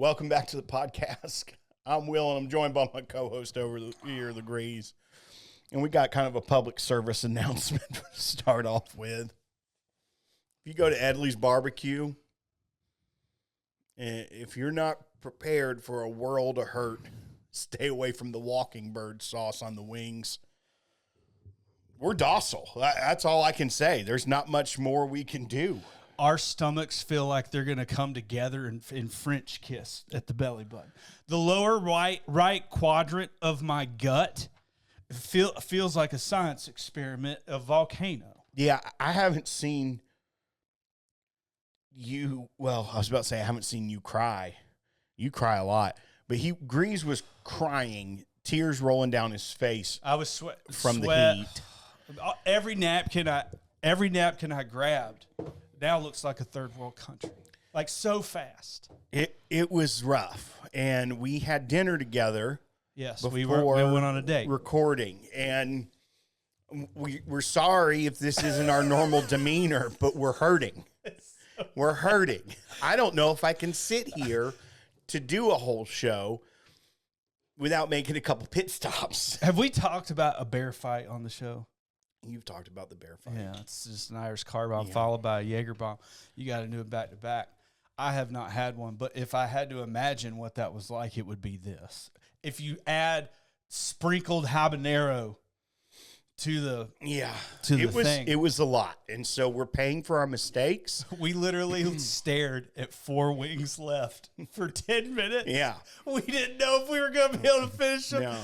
Welcome back to the podcast. I'm Will, and I'm joined by my co-host over here, the Greeze. And we got kind of a public service announcement to start off with. If you go to Edley's Barbecue, and if you're not prepared for a world of hurt, stay away from the Walkin Bird sauce on the wings. We're docile. That's all I can say. There's not much more we can do. Our stomachs feel like they're going to come together in French kiss at the belly button. The lower right quadrant of my gut feels like a science experiment, a volcano. Yeah, I haven't seen you. Well, I was about to say I haven't seen you cry. You cry a lot, but Greeze was crying, tears rolling down his face. I was from the heat. Every napkin I grabbed now looks like a third world country, like so fast. It was rough, and we had dinner together. Yes, we went on a date recording, and we're sorry if this isn't our normal demeanor, but we're hurting. We're hurting. I don't know if I can sit here to do a whole show without making a couple pit stops. Have we talked about a bear fight on the show? You've talked about the bear fight. Yeah, it's just an Irish car bomb followed by a Jaeger bomb. You got to do it back to back. I have not had one, but if I had to imagine what that was like, it would be this. If you add sprinkled habanero to the thing. It was a lot, and so we're paying for our mistakes. We literally stared at 4 wings left for 10 minutes. Yeah, we didn't know if we were going to be able to finish them, no.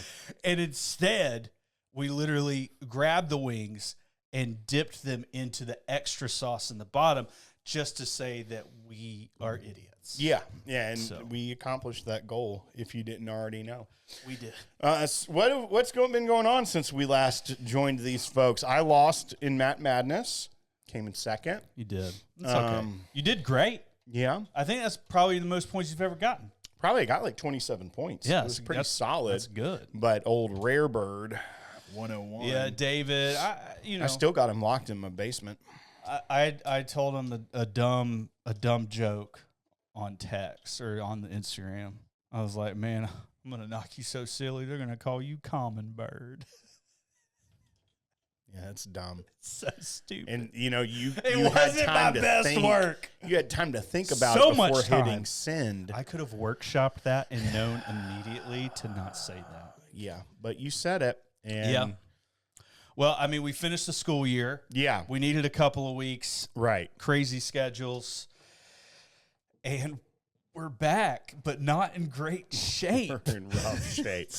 And instead, we literally grabbed the wings and dipped them into the extra sauce in the bottom, just to say that we are idiots. Yeah, and we accomplished that goal. If you didn't already know, we did. What's been going on since we last joined these folks? I lost in Matt Madness, came in second. You did. That's okay. You did great. Yeah, I think that's probably the most points you've ever gotten. Probably got like 27 points. Yeah, it was pretty solid. That's good. But old Rare Bird, 101. Yeah, David. I still got him locked in my basement. I told him a dumb joke on text or on the Instagram. I was like, man, I'm gonna knock you so silly. They're gonna call you Common Bird. Yeah, that's dumb. So stupid. And you it wasn't my best work. You had time to think about so it before much hitting send. I could have workshopped that and known immediately to not say that. Yeah, but you said it. And yeah. Well, I mean, we finished the school year. Yeah. We needed a couple of weeks. Right. Crazy schedules. And we're back, but not in great shape. We're in rough shape.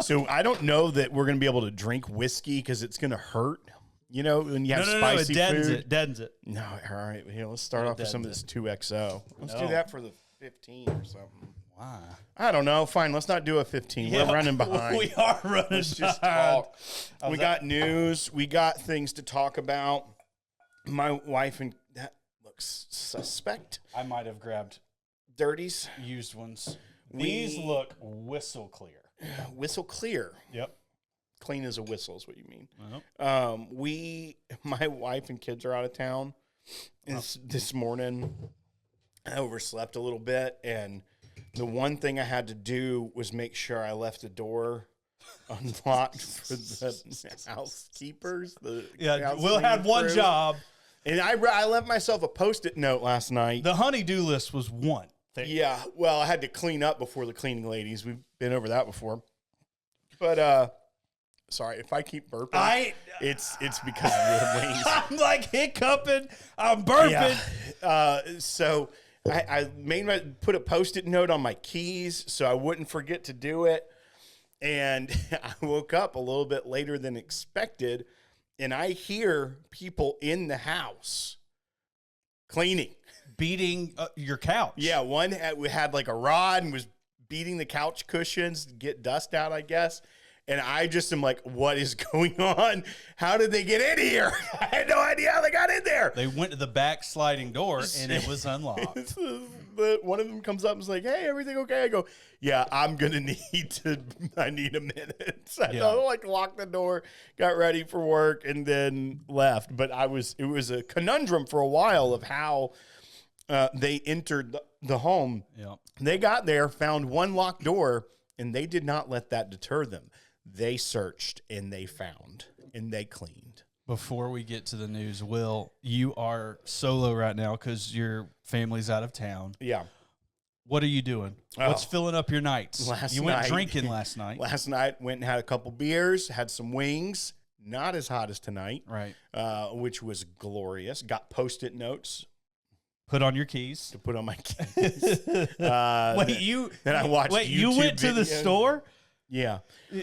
So I don't know that we're going to be able to drink whiskey because it's going to hurt. You know, when you have spicy food. It deadens it. No, all right. Here, let's start off with some of this 2XO. Let's do that for the 15 or something. Why? I don't know. Fine, let's not do a 15. Yeah, we're running behind. We are running Let's just behind. talk. We got news. We got things to talk about. My wife and that looks suspect. I might have grabbed dirties. Used ones. These look whistle clear. Whistle clear. Yep. Clean as a whistle is what you mean. Uh-huh. My wife and kids are out of town. This morning, I overslept a little bit, and the one thing I had to do was make sure I left the door unlocked for the housekeepers. Will had one job. And I left myself a Post-it note last night. The honey-do list was one thing. Yeah, well, I had to clean up before the cleaning ladies. We've been over that before. But, sorry, if I keep burping, it's because of the wings. I'm like hiccuping. I'm burping. Yeah. So I put a Post-it note on my keys so I wouldn't forget to do it. And I woke up a little bit later than expected, and I hear people in the house cleaning. Beating your couch. Yeah, one had like a rod and was beating the couch cushions to get dust out, I guess. And I just am like, what is going on? How did they get in here? I had no idea how they got in there. They went to the back sliding door, and it was unlocked. One of them comes up and is like, hey, everything okay? I go, yeah, I'm going to I need a minute. So I locked the door, got ready for work, and then left. But it was a conundrum for a while of how they entered the home. Yep. They got there, found one locked door, and they did not let that deter them. They searched, and they found, and they cleaned. Before we get to the news, Will, you are solo right now because your family's out of town. Yeah. What are you doing? What's filling up your nights? You went drinking last night. Last night, went and had a couple beers, had some wings. Not as hot as tonight. Right. Which was glorious. Got Post-it notes. Put on your keys. To put on my keys. Then I watched YouTube you went to the store? Yeah.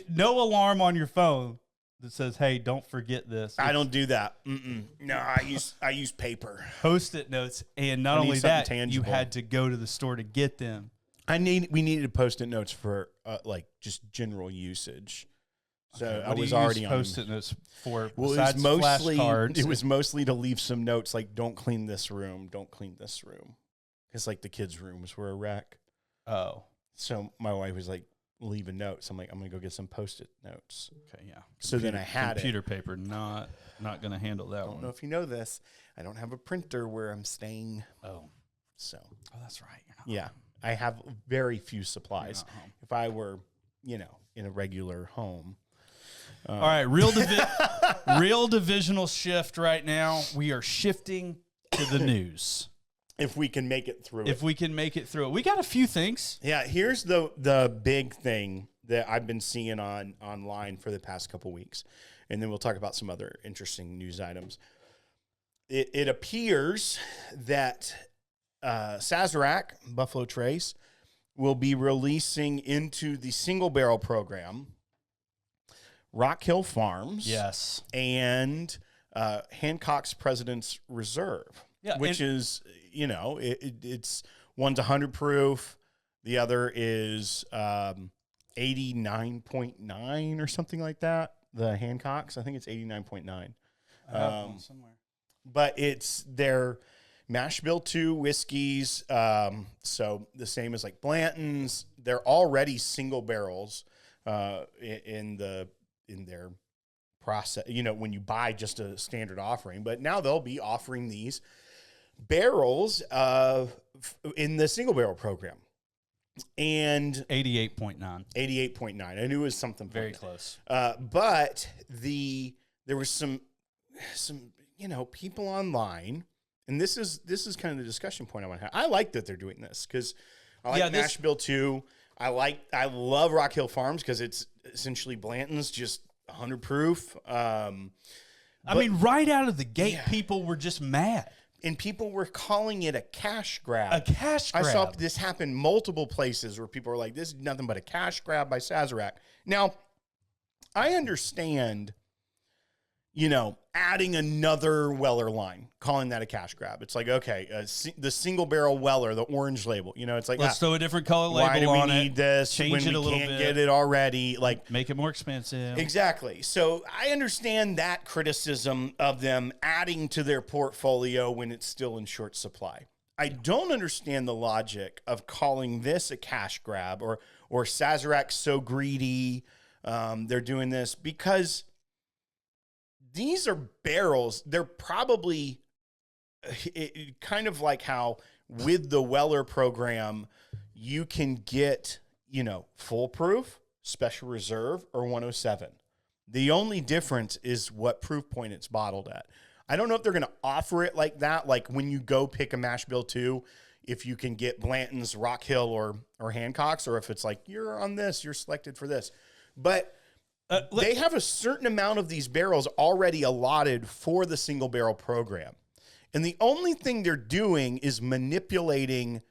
No alarm on your phone that says, "Hey, don't forget this." I don't do that. No, I use paper. Post-it notes, and not only that, tangible. you had to go to the store to get them. We needed Post-it notes for like just general usage. So Okay, I was already on Post-it notes for. Well, besides flashcards, it was mostly to leave some notes like, "Don't clean this room. Don't clean this room," because like the kids' rooms were a wreck. Oh, so my wife was like, leaving notes. I'm like, I'm gonna go get some Post-it notes. Okay, yeah. So then I had computer paper, not going to handle that one. I don't know if you know this. I don't have a printer where I'm staying. Oh, that's right. You're not home. I have very few supplies. You're not home. If I were, in a regular home. All right, real divisional shift right now. We are shifting to the news. If we can make it through it. We got a few things. Yeah, here's the big thing that I've been seeing online for the past couple weeks. And then we'll talk about some other interesting news items. It appears that Sazerac, Buffalo Trace, will be releasing into the single barrel program Rock Hill Farms. Yes. And Hancock's President's Reserve. Yeah, which is, it's one's 100 proof. The other is 89.9 or something like that. The Hancock's, I think it's 89.9. I have one somewhere. But it's their mash bill 2 whiskeys. So the same as like Blanton's. They're already single barrels in their process, when you buy just a standard offering. But now they'll be offering these barrels in the single barrel program. And 88.9. I knew it was something very close. But there was some people online, and this is kind of the discussion point I want to have. I like that they're doing this because I like Mash Bill 2. I love Rock Hill Farms because it's essentially Blanton's, just 100 proof. I mean, right out of the gate, people were just mad. And people were calling it a cash grab. A cash grab. I saw this happen multiple places where people were like, this is nothing but a cash grab by Sazerac. Now, I understand, adding another Weller line, calling that a cash grab. It's like, okay, the single barrel Weller, the orange label, it's like, let's throw a different color label on it. Why do we need this Change when it a we little can't bit. get it already? Like, make it more expensive. Exactly. So I understand that criticism of them adding to their portfolio when it's still in short supply. I don't understand the logic of calling this a cash grab or Sazerac's so greedy. They're doing this because these are barrels. They're probably kind of like how with the Weller program, you can get, full proof, special reserve, or 107. The only difference is what proof point it's bottled at. I don't know if they're going to offer it like that. Like when you go pick a mash bill 2, if you can get Blanton's, Rock Hill, or Hancock's, or if it's like, you're on this, you're selected for this. But they have a certain amount of these barrels already allotted for the single barrel program. And the only thing they're doing is manipulating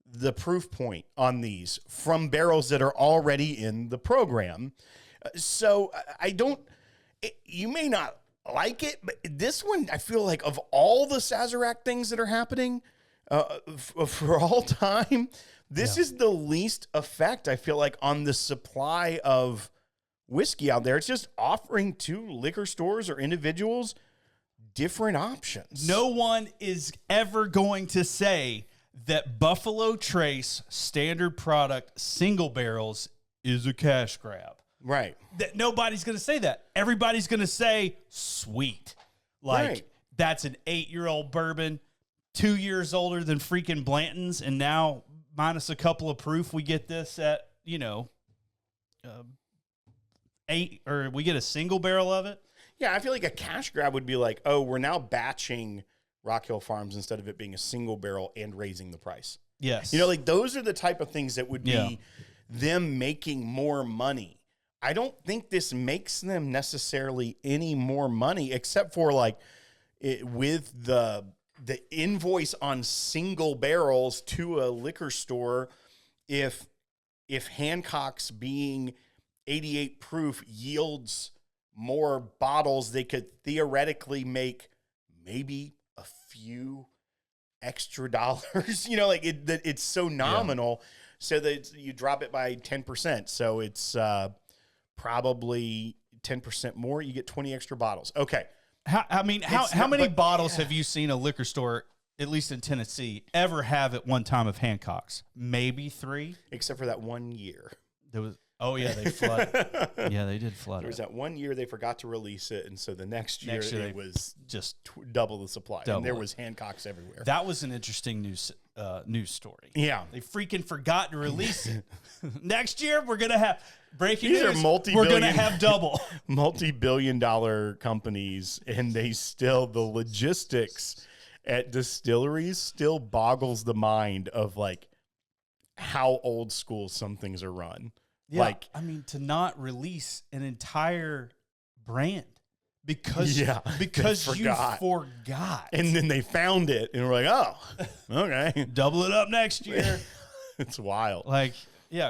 the proof point on these from barrels that are already in the program. So you may not like it, but this one, I feel like of all the Sazerac things that are happening for all time, this is the least effect, I feel like, on the supply of whiskey out there. It's just offering to liquor stores or individuals different options. No one is ever going to say that Buffalo Trace standard product single barrels is a cash grab. Right. That nobody's going to say that. Everybody's going to say sweet. Like, that's an 8-year-old bourbon, 2 years older than freaking Blanton's, and now minus a couple of proof, we get this at, 8, or we get a single barrel of it. Yeah, I feel like a cash grab would be like, oh, we're now batching Rock Hill Farms instead of it being a single barrel and raising the price. Yes. Like those are the type of things that would be them making more money. I don't think this makes them necessarily any more money, except for like with the invoice on single barrels to a liquor store. If Hancock's being 88 proof yields more bottles, they could theoretically make maybe a few extra dollars. It's so nominal, so that you drop it by 10%. So it's probably 10% more. You get 20 extra bottles. Okay. How many bottles have you seen a liquor store, at least in Tennessee, ever have at one time of Hancock's? Maybe 3, except for that 1 year. There was. Oh yeah, they flooded. Yeah, they did flood. There was that 1 year they forgot to release it, and so the next year it was just double the supply, and there was Hancock's everywhere. That was an interesting news story. Yeah, they freaking forgot to release it. Next year we're gonna have breaking These news. Are multi-billion, we're gonna have double multi-billion-dollar companies, and the logistics at distilleries still boggles the mind of like how old school some things are run. Yeah, to not release an entire brand because you forgot. And then they found it and we're like, oh, okay. Double it up next year. It's wild.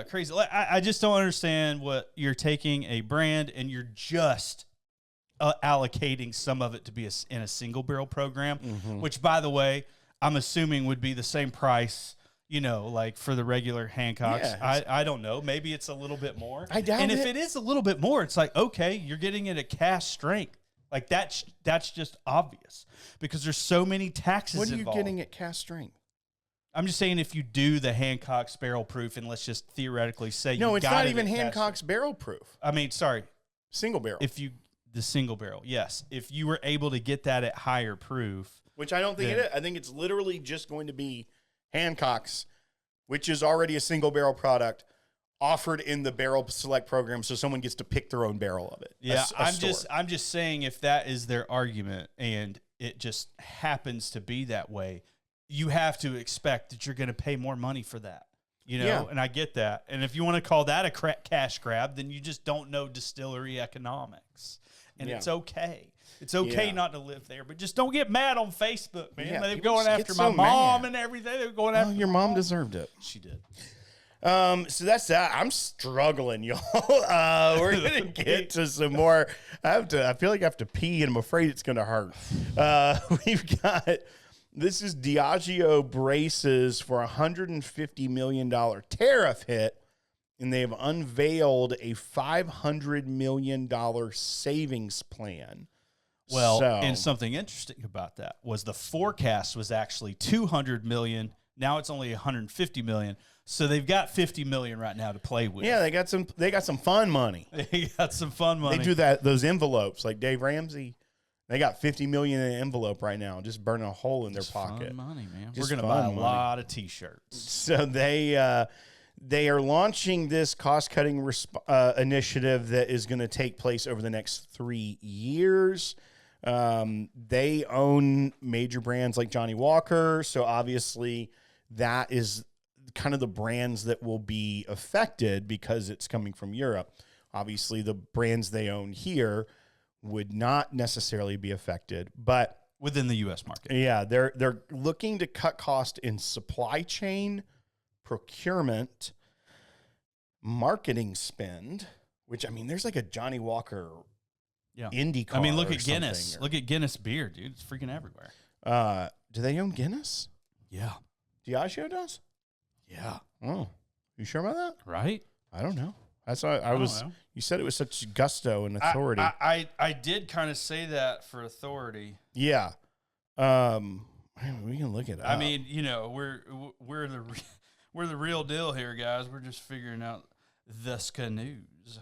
Crazy. I just don't understand what you're taking a brand and you're just allocating some of it to be in a single barrel program, which, by the way, I'm assuming would be the same price, like for the regular Hancocks. Yeah, I don't know. Maybe it's a little bit more. I doubt it. And if it is a little bit more, it's like, okay, you're getting it at cash strength. Like that's just obvious because there's so many taxes involved. What are you getting at cash strength? I'm just saying if you do the Hancock's barrel proof, and let's just theoretically say no, it's not even Hancock's barrel proof. Single barrel. The single barrel, yes. If you were able to get that at higher proof. Which I don't think it is. I think it's literally just going to be Hancock's, which is already a single barrel product, offered in the barrel select program, so someone gets to pick their own barrel of it. Yeah, I'm just saying if that is their argument and it just happens to be that way, you have to expect that you're going to pay more money for that. And I get that. And if you want to call that a cash grab, then you just don't know distillery economics. And it's okay. It's okay not to live there, but just don't get mad on Facebook, man. Yeah, they're going after my mom and everything. They're going after your mom deserved it. She did. So that's that. I'm struggling, y'all. We're gonna get to some more. I feel like I have to pee, and I'm afraid it's gonna hurt. We've got this is Diageo braces for $150 million tariff hit, and they've unveiled a $500 million savings plan. Well, and something interesting about that was the forecast was actually $200 million. Now it's only $150 million. So they've got $50 million right now to play with. Yeah, they got some fun money. They got some fun money. They do those envelopes like Dave Ramsey. They got $50 million in an envelope right now, just burning a hole in their pocket. Fun money, man. We're gonna buy a lot of T-shirts. So they are launching this cost-cutting initiative that is going to take place over the next 3 years. They own major brands like Johnny Walker, so obviously that is kind of the brands that will be affected because it's coming from Europe. Obviously, the brands they own here would not necessarily be affected, but within the U.S. market. Yeah, they're looking to cut cost in supply chain, procurement, marketing spend, which, there's like a Johnny Walker indie car. Look at Guinness. Look at Guinness beer, dude. It's freaking everywhere. Do they own Guinness? Yeah. Diageo does? Yeah. Oh, you sure about that? Right? I don't know. That's why I was. Know. You said it was such gusto and authority. I did kind of say that for authority. Yeah. We can look it up. We're the real deal here, guys. We're just figuring out the ska news.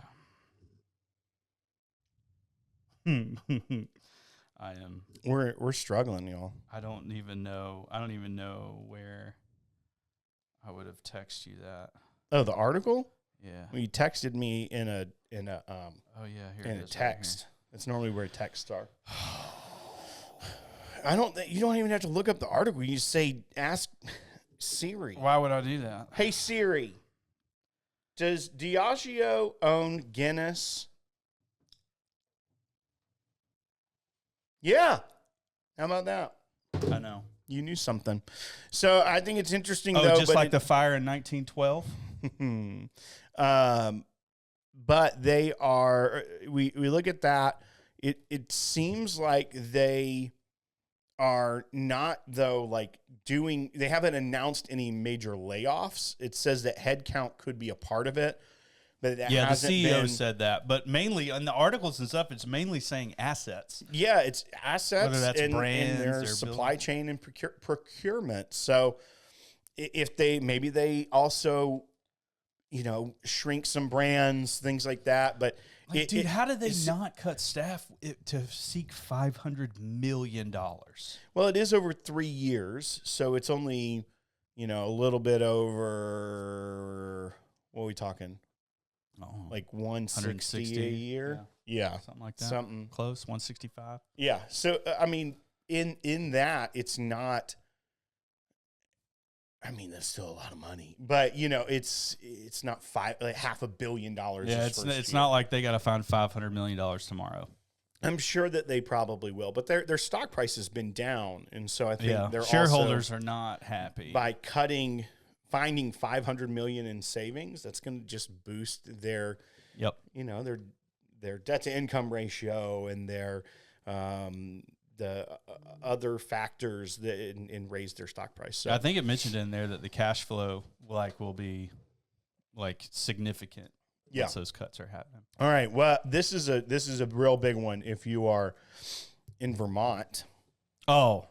I am. We're struggling, y'all. I don't even know where I would have texted you that. Oh, the article? Yeah. Well, you texted me in a Oh yeah, here in it a is. text. That's normally where texts are. You don't even have to look up the article. You just say, ask Siri. Why would I do that? Hey Siri, does Diageo own Guinness? Yeah. How about that? I know. You knew something. So I think it's interesting, Oh, though. just like the fire in 1912? But they are, we look at that, it seems like they are not, though, like they haven't announced any major layoffs. It says that headcount could be a part of it. But it Yeah, the hasn't CEO said that. But mainly in the articles and stuff, it's mainly saying assets. Yeah, it's assets Whether that's in brands their or supply chain and procurement. So if they also, shrink some brands, things like that. But dude, how did they not cut staff to seek $500 million? Well, it is over 3 years, so it's only, a little bit over. What are we talking? Oh, Like 160 a year? Yeah. Something like that. Something close, 165. Yeah. So I mean, in that, it's not. I mean, that's still a lot of money, but it's not $500 million. Yeah, it's not like they got to find $500 million tomorrow. I'm sure that they probably will, but their stock price has been down, and so I think their shareholders are not happy by finding $500 million in savings. That's going to just boost their their debt to income ratio and their the other factors that and raise their stock price. So I think it mentioned in there that the cash flow will be significant once those cuts are happening. All right. Well, this is a real big one if you are in Vermont. Oh,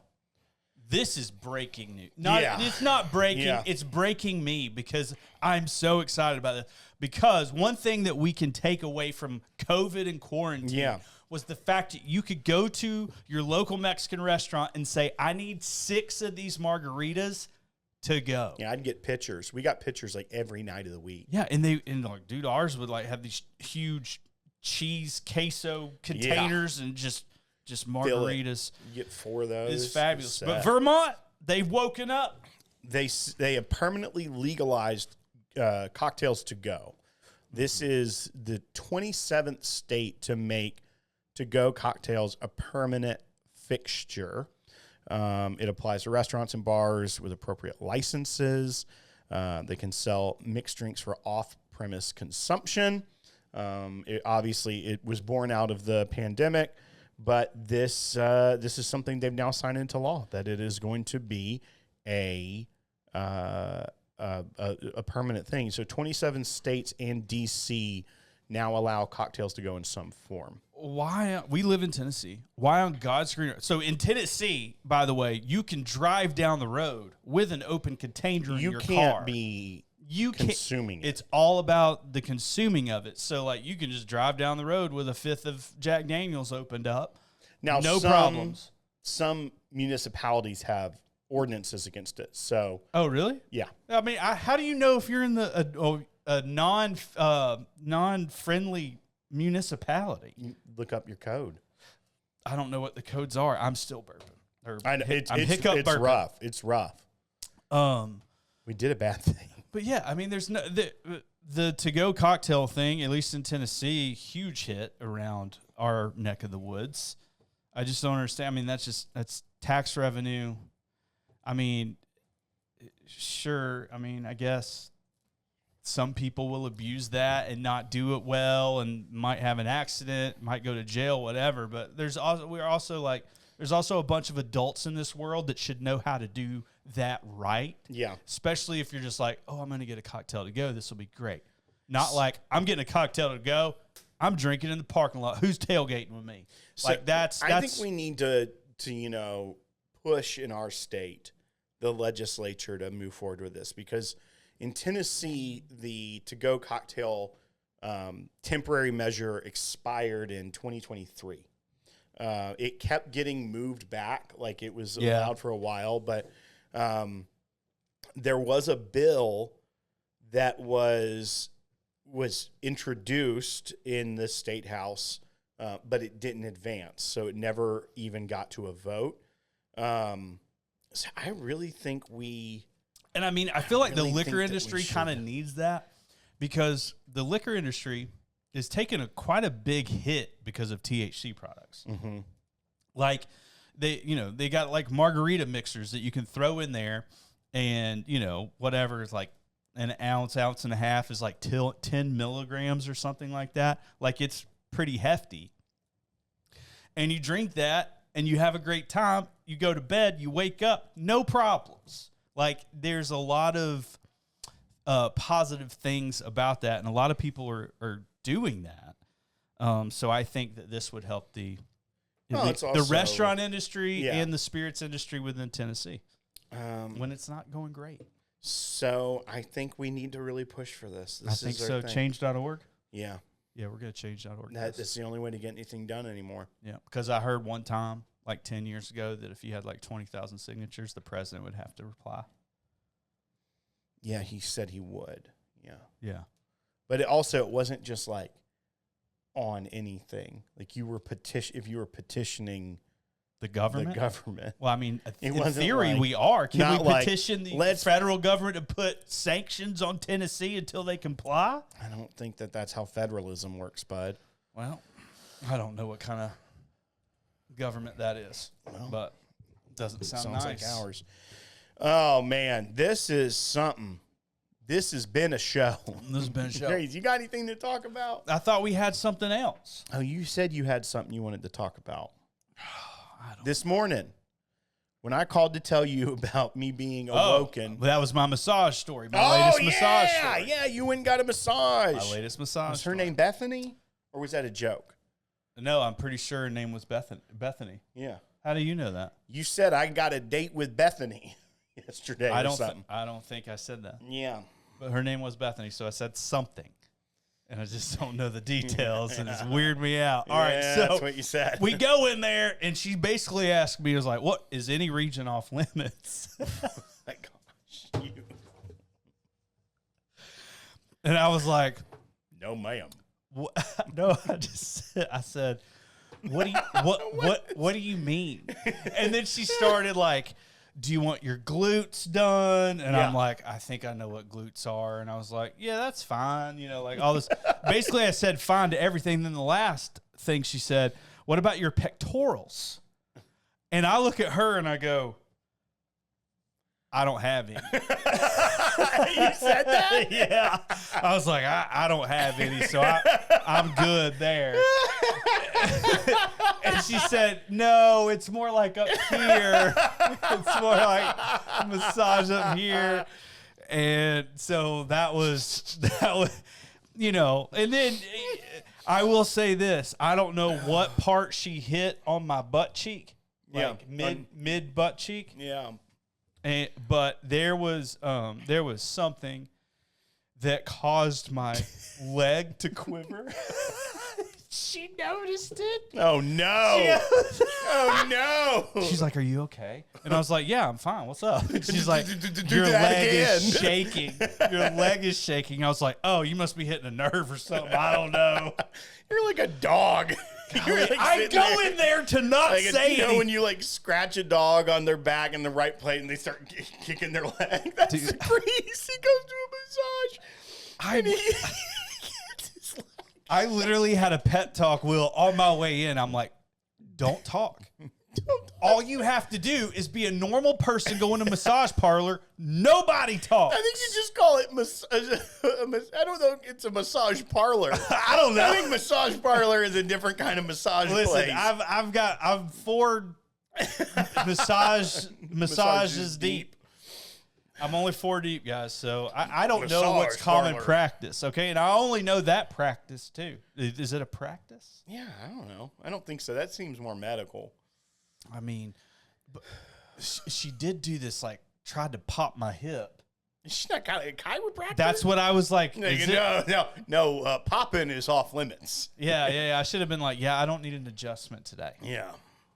this is breaking news. It's not breaking. Yeah. It's breaking me because I'm so excited about it. Because one thing that we can take away from COVID and quarantine was the fact that you could go to your local Mexican restaurant and say, I need 6 of these margaritas to go. Yeah, I'd get pitchers. We got pitchers like every night of the week. Yeah, and dude, ours would have these huge cheese queso containers and just margaritas. You get 4 of those. It's fabulous. But Vermont, they've woken up. They have permanently legalized cocktails to go. This is the 27th state to make to-go cocktails a permanent fixture. It applies to restaurants and bars with appropriate licenses. They can sell mixed drinks for off-premise consumption. It was born out of the pandemic, but this is something they've now signed into law, that it is going to be a permanent thing. So 27 states and D.C. now allow cocktails to go in some form. Why? We live in Tennessee. Why on God's green? So in Tennessee, by the way, you can drive down the road with an open container in your car. You can't be consuming it. It's all about the consuming of it. So you can just drive down the road with a 5th of Jack Daniels opened up. Now, no problems. Some municipalities have ordinances against it. So. Oh, really? Yeah. I mean, how do you know if you're in a non-friendly municipality? You look up your code. I don't know what the codes are. I'm still burping. I know it's burping. rough. It's rough. We did a bad thing. But yeah, I mean, there's no the to-go cocktail thing. At least in Tennessee, huge hit around our neck of the woods. I just don't understand. I mean, that's tax revenue. I mean, sure. I mean, I guess some people will abuse that and not do it well and might have an accident, might go to jail, whatever. But there's also a bunch of adults in this world that should know how to do that right. Yeah. Especially if you're just like, oh, I'm going to get a cocktail to go. This will be great. Not like I'm getting a cocktail to go. I'm drinking in the parking lot. Who's tailgating with me? So that's. I think we need to push in our state the legislature to move forward with this, because in Tennessee, the to-go cocktail temporary measure expired in 2023. It kept getting moved back, like it was Yeah. allowed for a while, but there was a bill that was introduced in the state house, but it didn't advance, so it never even got to a vote. So I really think And I mean, I feel like really the liquor think that we industry kind of should. needs that, because the liquor industry is taking quite a big hit because of THC products. Mm-hmm. Like they got like margarita mixers that you can throw in there, and whatever is like an ounce and a half is like 10 milligrams or something like that. Like, it's pretty hefty. And you drink that and you have a great time. You go to bed, you wake up, no problems. Like, there's a lot of positive things about that, and a lot of people are doing that. So I think that this would help the restaurant industry and the spirits industry within Tennessee when it's not going great. So I think we need to really push for this. I think so. Change.org? Yeah. Yeah, we're going to change.org. That's the only way to get anything done anymore. Yeah, because I heard one time, like 10 years ago, that if you had like 20,000 signatures, the president would have to reply. Yeah, he said he would. Yeah. Yeah. But it wasn't just like on anything. Like if you were petitioning the government. Well, I mean, in theory, like, we are. Can we like, petition the federal government to put sanctions on Tennessee until they comply? I don't think that's how federalism works, bud. Well, I don't know what kind of government that is, but it doesn't sound nice. Like ours. Oh, man, this is something. This has been a show. This has been a show. You got anything to talk about? I thought we had something else. Oh, you said you had something you wanted to talk about. This morning, when I called to tell you about me being awoken. That was my massage story. Latest massage story. Yeah, you went and got a massage. My latest massage Was her name Bethany? Or was that a joke? No, I'm pretty sure her name was Bethany. Yeah. How do you know that? You said I got a date with Bethany yesterday I don't think I said that. Yeah. But her name was Bethany, so I said something. And I just don't know the details, and it's weirded me out. All right, so that's what you said. We go in there, and she basically asked me, was like, what, is any region off limits? My gosh, And I was like, no, ma'am. No, I said, what do you mean? And then she started like, do you want your glutes done? And I'm like, I think I know what glutes are. And I was like, yeah, that's fine. Like all this. Basically, I said fine to everything. Then the last thing she said, what about your pectorals? And I look at her and I go, I don't have any. You said that? Yeah. I was like, I don't have any, so I'm good there. And she said, no, it's more like up here. It's more like massage up here. And so that was, and then I will say this. I don't know what part she hit on my butt cheek. Like mid butt cheek. Yeah. But there was something that caused my leg to quiver. She noticed it. Oh no! Oh no! She's like, "Are you okay?" And I was like, "Yeah, I'm fine. What's up?" She's like, "Your leg is shaking. Your leg is shaking." I was like, "Oh, you must be hitting a nerve or something. I don't know." You're like a dog. I go in there to not say anything. When you like scratch a dog on their back in the right place and they start kicking their leg. That's the Grease. He goes to a massage. I literally had a pet talk, Will, on my way in. I'm like, don't talk. All you have to do is be a normal person going to a massage parlor. Nobody talks. I think you just call it I don't know if it's a massage parlor. I don't know. I think massage parlor is a different kind of massage place. I'm 4 massages deep. I'm only 4 deep, guys, so I don't know what's common practice, okay? And I only know that practice, too. Is it a practice? Yeah, I don't know. I don't think so. That seems more medical. I mean, she did do this, like, tried to pop my hip, She's not got a chiropractor? That's what I was like. No. Popping is off limits. Yeah. I should have been like, yeah, I don't need an adjustment today. Yeah.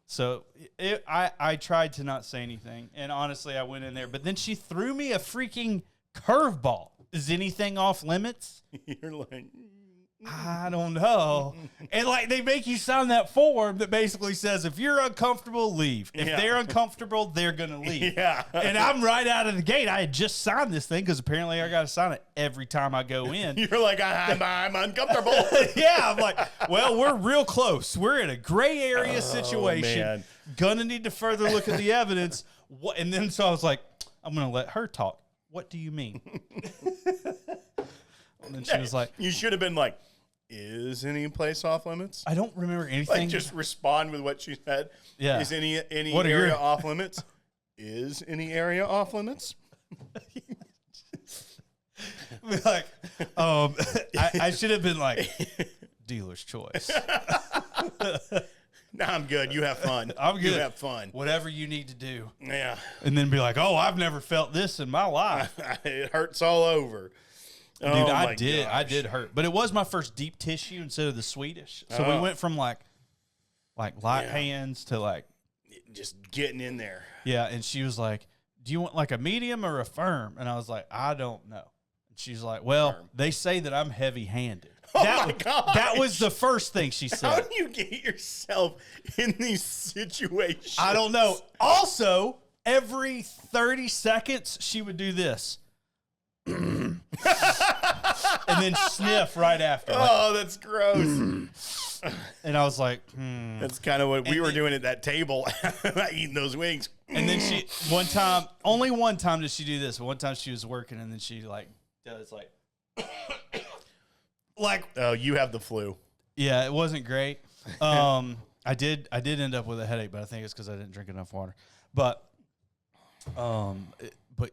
So I tried to not say anything. And honestly, I went in there. But then she threw me a freaking curveball. Is anything off limits? You're like, I don't know. And like they make you sign that form that basically says if you're uncomfortable, leave. If they're uncomfortable, they're going to leave. Yeah. And I'm right out of the gate. I had just signed this thing because apparently I got to sign it every time I go in. You're like, I'm uncomfortable. Yeah. I'm like, well, we're real close. We're in a gray area situation. Man. Gonna need to further look at the evidence. And then so I was like, I'm going to let her talk. What do you mean? And then she was like, you should have been like, is any place off limits? I don't remember anything. Like just respond with what she said. Yeah. Is any area off limits? Is any area off limits? Like, I should have been like, dealer's choice. No, I'm good. You have fun. I'm good. You have fun. Whatever you need to do. Yeah. And then be like, oh, I've never felt this in my life. It hurts all over. Dude, I did hurt. But it was my first deep tissue instead of the Swedish. So we went from like light hands to like just getting in there. Yeah, and she was like, do you want like a medium or a firm? And I was like, I don't know. And she's like, well, they say that I'm heavy-handed. Oh my God. That was the first thing she said. How do you get yourself in these situations? I don't know. Also, every 30 seconds, she would do this. And then sniff right after. Oh, that's gross. And I was like, That's kind of what we were doing at that table, eating those wings. And then only one time did she do this. One time she was working, and then she like does like, oh, you have the flu. Yeah, it wasn't great. I did end up with a headache, but I think it's because I didn't drink enough water. But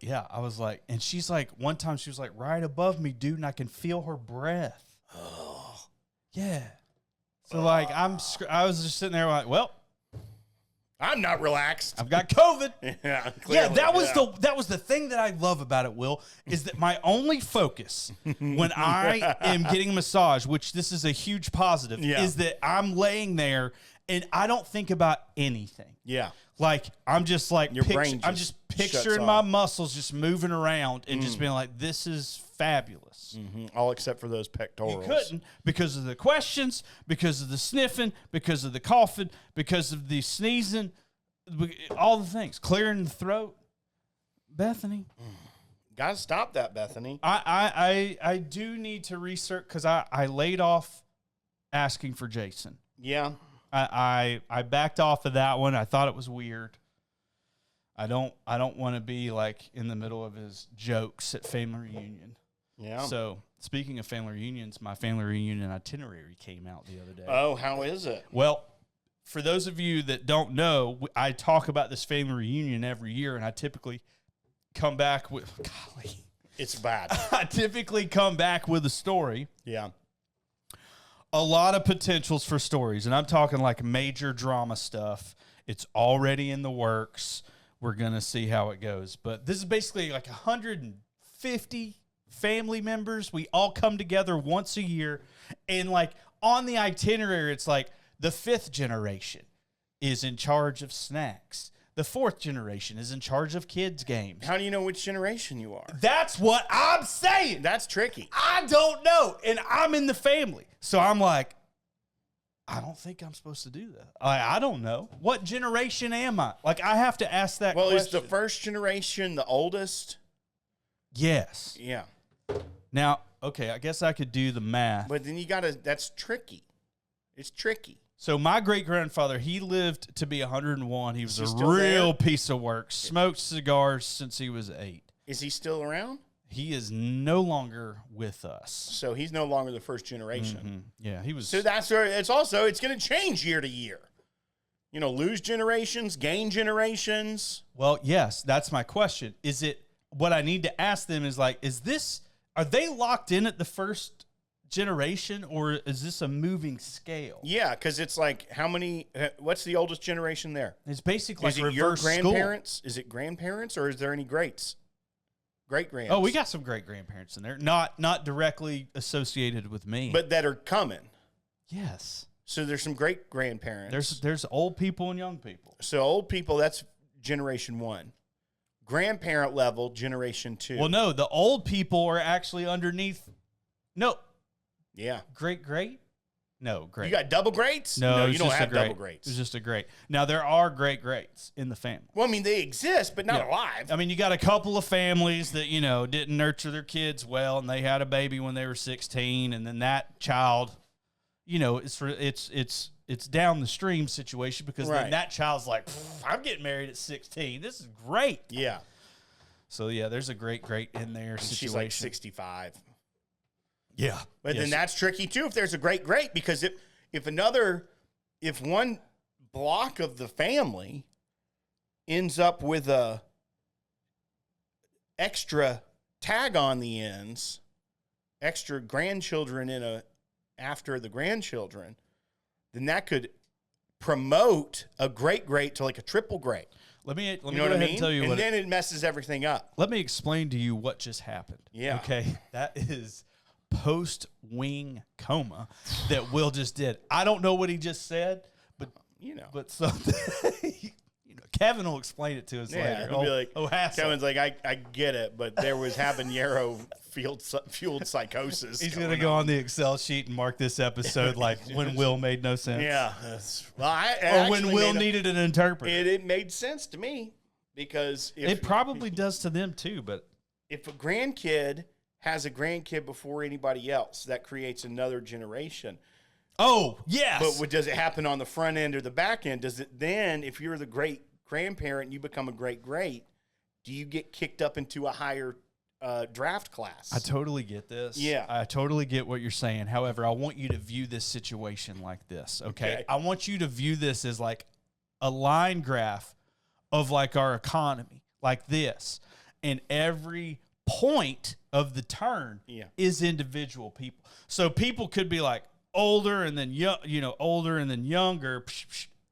yeah, I was like, and she's like, one time she was like right above me, dude, and I can feel her breath. Oh, yeah. So like, I was just sitting there like, well, I'm not relaxed. I've got COVID. Yeah, clearly, that was the thing that I love about it, Will, is that my only focus when I am getting a massage, which this is a huge positive, is that I'm laying there and I don't think about anything. Yeah. Like I'm just like I'm just picturing my muscles just moving around and just being like, this is fabulous. Mm-hmm. All except for those pectorals. You couldn't because of the questions, because of the sniffing, because of the coughing, because of the sneezing, all the things. Clearing the throat. Bethany. Gotta stop that, Bethany. I do need to research because I laid off asking for Jason. Yeah. I backed off of that one. I thought it was weird. I don't want to be like in the middle of his jokes at family reunion. Yeah. So speaking of family reunions, my family reunion itinerary came out the other day. Oh, how is it? Well, for those of you that don't know, I talk about this family reunion every year, and I typically come back with, golly. It's bad. I typically come back with a story. Yeah. A lot of potentials for stories, and I'm talking like major drama stuff. It's already in the works. We're going to see how it goes. But this is basically like 150 family members. We all come together once a year, and like on the itinerary, it's like the 5th generation is in charge of snacks. The 4th generation is in charge of kids' games. How do you know which generation you are? That's what I'm saying. That's tricky. I don't know. And I'm in the family. So I'm like, I don't think I'm supposed to do that. I don't know. What generation am I? Like, I have to ask that question. Well, is the 1st generation the oldest? Yes. Yeah. Now, okay, I guess I could do the math. But then that's tricky. It's tricky. So my great-grandfather, he lived to be 101. He was a real piece of work. Smoked cigars since he was 8. Is he still around? He is no longer with us. So he's no longer the 1st generation. Mm-hmm. Yeah, he was. So that's where it's going to change year to year. You know, lose generations, gain generations. Well, yes, that's my question. Is it what I need to ask them is like, are they locked in at the 1st generation, or is this a moving scale? Yeah, because it's like what's the oldest generation there? It's basically like reverse your grandparents? School. Is it grandparents, or is there any greats? great grands. Oh, we got some great grandparents in there. Not directly associated with me, but that are coming. yes. So there's some great grandparents. There's old people and young people. So old people, that's generation 1. Grandparent level, generation 2. Well, no, the old people are actually underneath. No, Yeah. great. No, great. You got double greats? No, you don't have double It's greats. just a great. Now there are greats in the family. Well, I mean, they exist, but not Yeah. alive. I mean, you got a couple of families that, didn't nurture their kids well, and they had a baby when they were 16, and then that child, it's down the stream situation because then that child's like, I'm getting married at 16. This is great. Yeah. So yeah, there's a great in there And situation. she's like 65. Yeah. But then that's tricky too if there's a great because if one block of the family ends up with a extra tag on the ends, extra grandchildren after the grandchildren, then that could promote a great to like a triple great. Let me You know what I mean? tell you and then it messes everything up. Let me explain to you what just happened. Yeah. Okay. That is post-wing coma that Will just did. I don't know what he just said, but something. Kevin will explain it to us later. He'll be like, Hassel. Kevin's like, I get it, but there was habanero fueled psychosis. He's going to go on the Excel sheet and mark this episode like when Will made no sense. Yeah. Or when Will needed an interpreter. It made sense to me because it probably does to them too, but if a grandkid has a grandkid before anybody else, that creates another generation. Oh, yes. But does it happen on the front end or the back end? Does it then, if you're the great grandparent and you become a great, do you get kicked up into a higher draft class? I totally get this. Yeah. I totally get what you're saying. However, I want you to view this situation like this, okay? I want you to view this as like a line graph of like our economy, like this. And every point of the turn is individual people. So people could be like older and then older and then younger,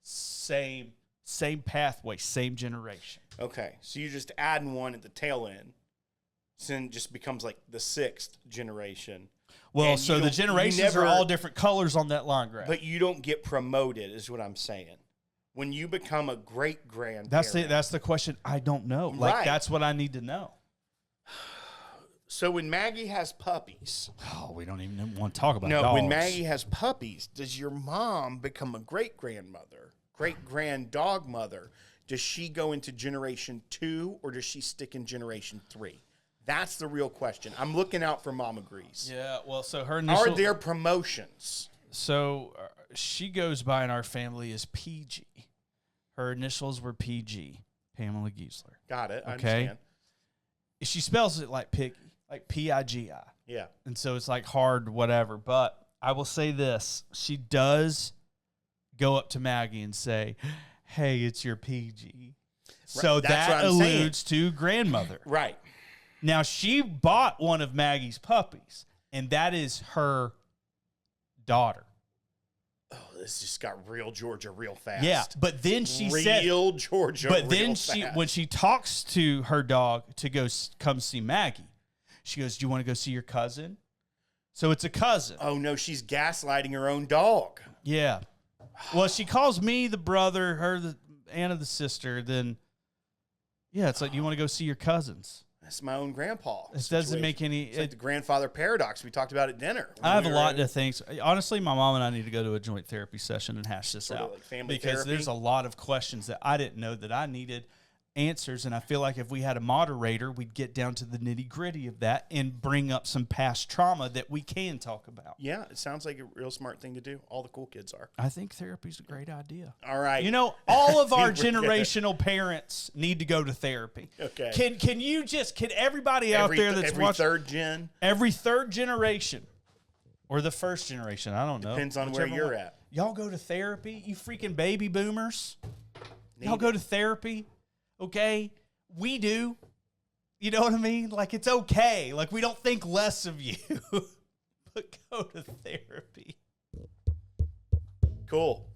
same pathway, same generation. Okay, so you're just adding one at the tail end. So then it just becomes like the 6th generation. Well, and so the generations are all different colors on that line graph. But you don't get promoted, is what I'm saying. When you become a great grandparent. That's the question I don't know. Like, that's what I need to know. So when Maggie has puppies. Oh, we don't even want to talk about dogs. No, when Maggie has puppies, does your mom become a great-grandmother, great-grand-dog mother? Does she go into generation 2 or does she stick in generation 3? That's the real question. I'm looking out for Mama Grease. Yeah, well, so her Are there promotions? So she goes by in our family as PG. Her initials were PG, Pamela Giesler. Got it. I okay. understand. She spells it like piggy, like Pigi. Yeah. And so it's like hard, whatever. But I will say this. She does go up to Maggie and say, hey, it's your PG. So that alludes to grandmother. Right. Now, she bought one of Maggie's puppies, and that is her daughter. Oh, this just got real Georgia real fast. Yeah, but then she said... Real Georgia But then fast. when she talks to her dog to go come see Maggie, she goes, do you want to go see your cousin? So it's a cousin. Oh, no, she's gaslighting her own dog. Yeah. Well, she calls me the brother, her the Anna the sister, then... Yeah, it's like, you want to go see your cousins? That's my own grandpa. It doesn't make any... It's like the grandfather paradox we talked about at dinner. I have a lot of things. Honestly, my mom and I need to go to a joint therapy session and hash this out. Like family because therapy? There's a lot of questions that I didn't know that I needed answers, and I feel like if we had a moderator, we'd get down to the nitty-gritty of that and bring up some past trauma that we can talk about. Yeah, it sounds like a real smart thing to do. All the cool kids are. I think therapy's a great idea. All right. You know, all of our generational parents need to go to therapy. Okay. Can everybody out there that's watching... Every third generation. Or the first generation. I don't know. Depends on where you're at. Y'all go to therapy? You freaking baby boomers? Y'all go to therapy? Okay? We do. You know what I mean? Like, it's okay. Like, we don't think less of you. But go to therapy. Cool.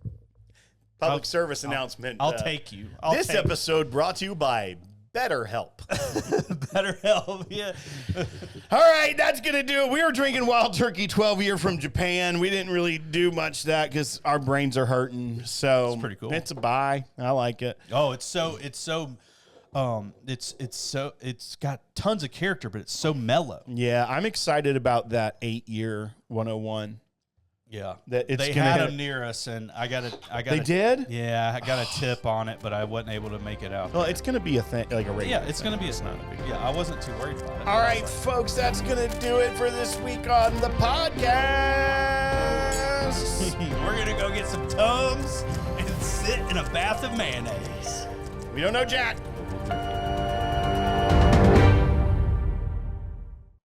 Public service announcement. I'll take you. This episode brought to you by BetterHelp. BetterHelp, yeah. All right, that's going to do it. We were drinking Wild Turkey 12 year from Japan. We didn't really do much of that because our brains are hurting. So it's pretty cool. It's a buy. I like it. Oh, it's got tons of character, but it's so mellow. Yeah, I'm excited about that 8-year 101. Yeah, that they had them near us, and I got. They did? Yeah, I got a tip on it, but I wasn't able to make it out. Well, it's going to be a thing, like a regular. Yeah, it's going to be a snap. Yeah, I wasn't too worried about it. All right, folks, that's going to do it for this week on the podcast. We're going to go get some Tums and sit in a bath of mayonnaise. We don't know Jack.